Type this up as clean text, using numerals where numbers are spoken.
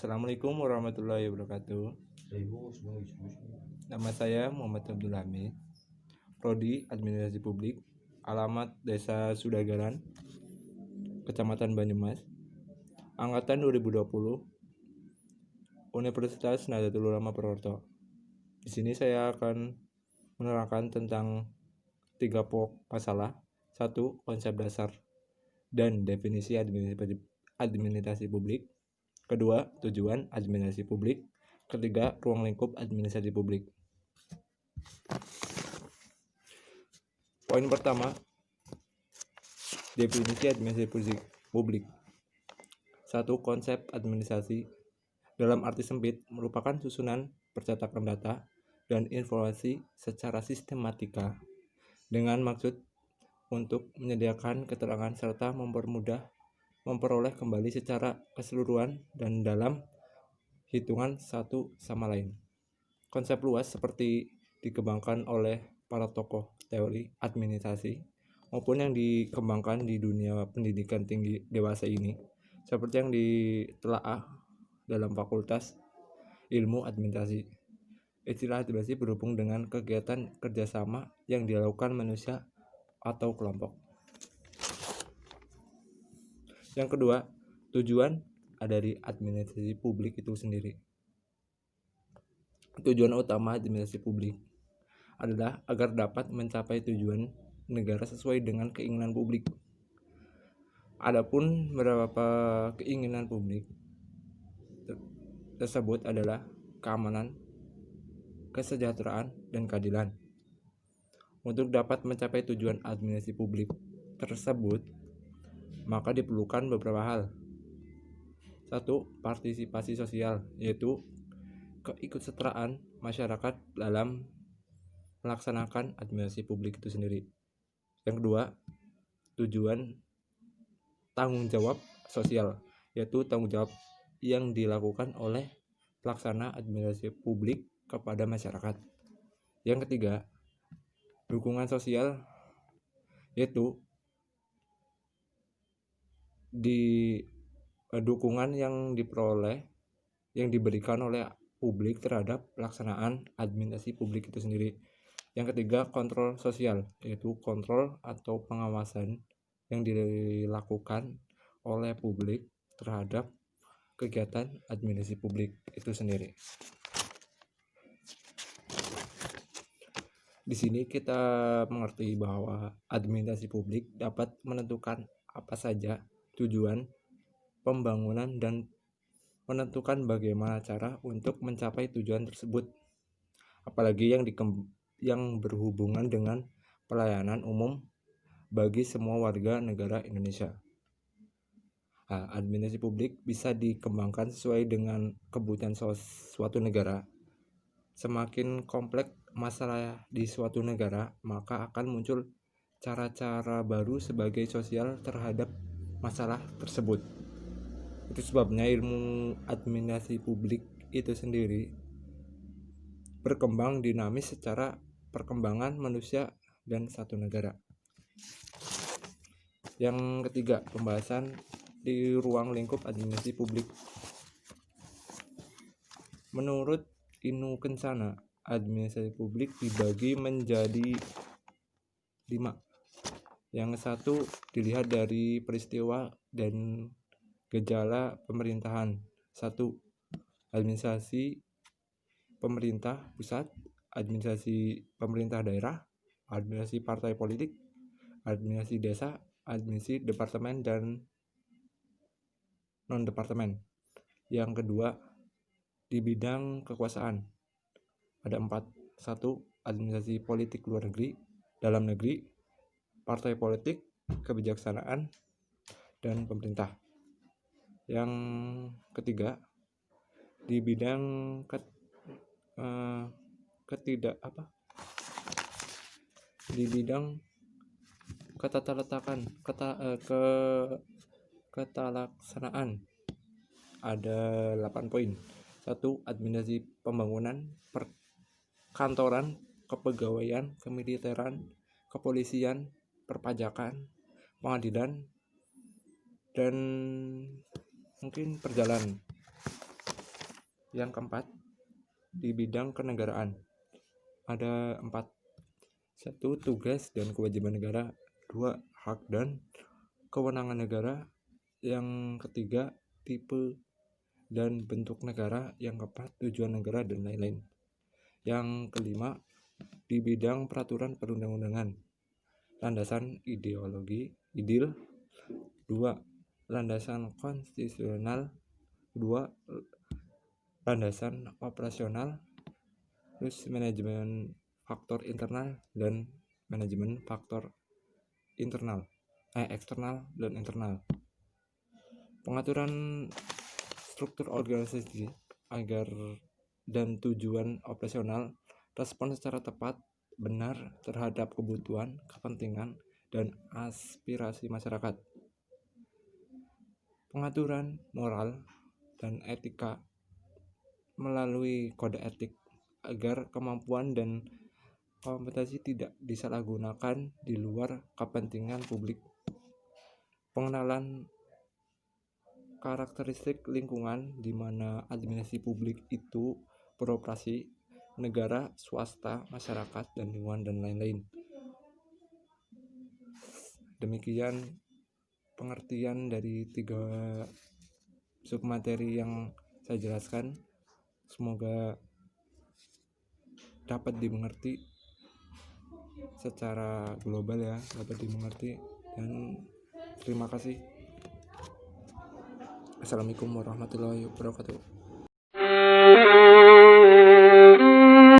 Assalamualaikum warahmatullahi wabarakatuh. Nama saya Muhammad Abdul Hamid, Prodi Administrasi Publik, alamat Desa Sudagaran, Kecamatan Banyumas, Angkatan 2020, Universitas Nahdlatul Ulama Purwokerto. Di sini saya akan menerangkan tentang 3 pokok masalah. 1. Konsep dasar dan definisi administrasi publik. Kedua, tujuan administrasi publik. Ketiga, ruang lingkup administrasi publik. Poin pertama, definisi administrasi publik. 1. Konsep administrasi dalam arti sempit merupakan susunan percetakan data dan informasi secara sistematika dengan maksud untuk menyediakan keterangan serta mempermudah memperoleh kembali secara keseluruhan dan dalam hitungan satu sama lain. Konsep luas seperti dikembangkan oleh para tokoh teori administrasi maupun yang dikembangkan di dunia pendidikan tinggi dewasa ini, seperti yang ditelaah dalam Fakultas Ilmu Administrasi. Istilah administrasi berhubung dengan kegiatan kerjasama yang dilakukan manusia atau kelompok. Yang kedua, tujuan dari administrasi publik itu sendiri. Tujuan utama administrasi publik adalah agar dapat mencapai tujuan negara sesuai dengan keinginan publik. Adapun beberapa keinginan publik tersebut adalah keamanan, kesejahteraan, dan keadilan. Untuk dapat mencapai tujuan administrasi publik tersebut, maka diperlukan beberapa hal. 1. Partisipasi sosial, yaitu keikutsertaan masyarakat dalam melaksanakan administrasi publik itu sendiri. Yang kedua, tujuan tanggung jawab sosial, yaitu tanggung jawab yang dilakukan oleh pelaksana administrasi publik kepada masyarakat. Yang ketiga, dukungan sosial, yaitu dukungan yang diberikan oleh publik terhadap pelaksanaan administrasi publik itu sendiri. Yang ketiga, kontrol sosial, yaitu kontrol atau pengawasan yang dilakukan oleh publik terhadap kegiatan administrasi publik itu sendiri. Di sini kita mengerti bahwa administrasi publik dapat menentukan apa saja tujuan pembangunan dan menentukan bagaimana cara untuk mencapai tujuan tersebut, apalagi yang berhubungan dengan pelayanan umum bagi semua warga negara Indonesia. Administrasi publik bisa dikembangkan sesuai dengan kebutuhan suatu negara. Semakin kompleks masalah di suatu negara, maka akan muncul cara-cara baru sebagai sosial terhadap masalah tersebut. Itu sebabnya ilmu administrasi publik itu sendiri berkembang dinamis secara perkembangan manusia dan satu negara. Yang ketiga, pembahasan di ruang lingkup administrasi publik. Menurut Inu Kencana, administrasi publik dibagi menjadi 5. Yang satu dilihat dari peristiwa dan gejala pemerintahan. 1. Administrasi pemerintah pusat, administrasi pemerintah daerah, administrasi partai politik, administrasi desa, administrasi departemen dan non-departemen. Yang kedua, di bidang kekuasaan ada 4. 1. Administrasi politik luar negeri, dalam negeri, partai politik, kebijaksanaan, dan pemerintah. Yang ketiga, di bidang di bidang ketalaksanaan ada 8 poin. 1. Administrasi pembangunan, perkantoran, kepegawaian, kemiliteran, kepolisian, perpajakan, pengadilan, dan mungkin perjalanan. Yang keempat, di bidang kenegaraan ada 4. 1. Tugas dan kewajiban negara. 2. Hak dan kewenangan negara. Yang ketiga, tipe dan bentuk negara. Yang keempat, tujuan negara dan lain-lain. Yang kelima, di bidang peraturan perundang-undangan, landasan ideologi idil. 2. Landasan konstitusional. 2. Landasan operasional. Terus manajemen faktor internal dan manajemen faktor eksternal dan internal. Pengaturan struktur organisasi agar dan tujuan operasional respon secara tepat, benar terhadap kebutuhan, kepentingan, dan aspirasi masyarakat. Pengaturan moral dan etika melalui kode etik agar kemampuan dan kompetensi tidak disalahgunakan di luar kepentingan publik. Pengenalan karakteristik lingkungan di mana administrasi publik itu beroperasi, negara, swasta, masyarakat, dan lingkungan dan lain-lain. Demikian pengertian dari 3 submateri yang saya jelaskan. Semoga dapat dimengerti secara global ya, dapat dimengerti, dan terima kasih. Assalamualaikum warahmatullahi wabarakatuh.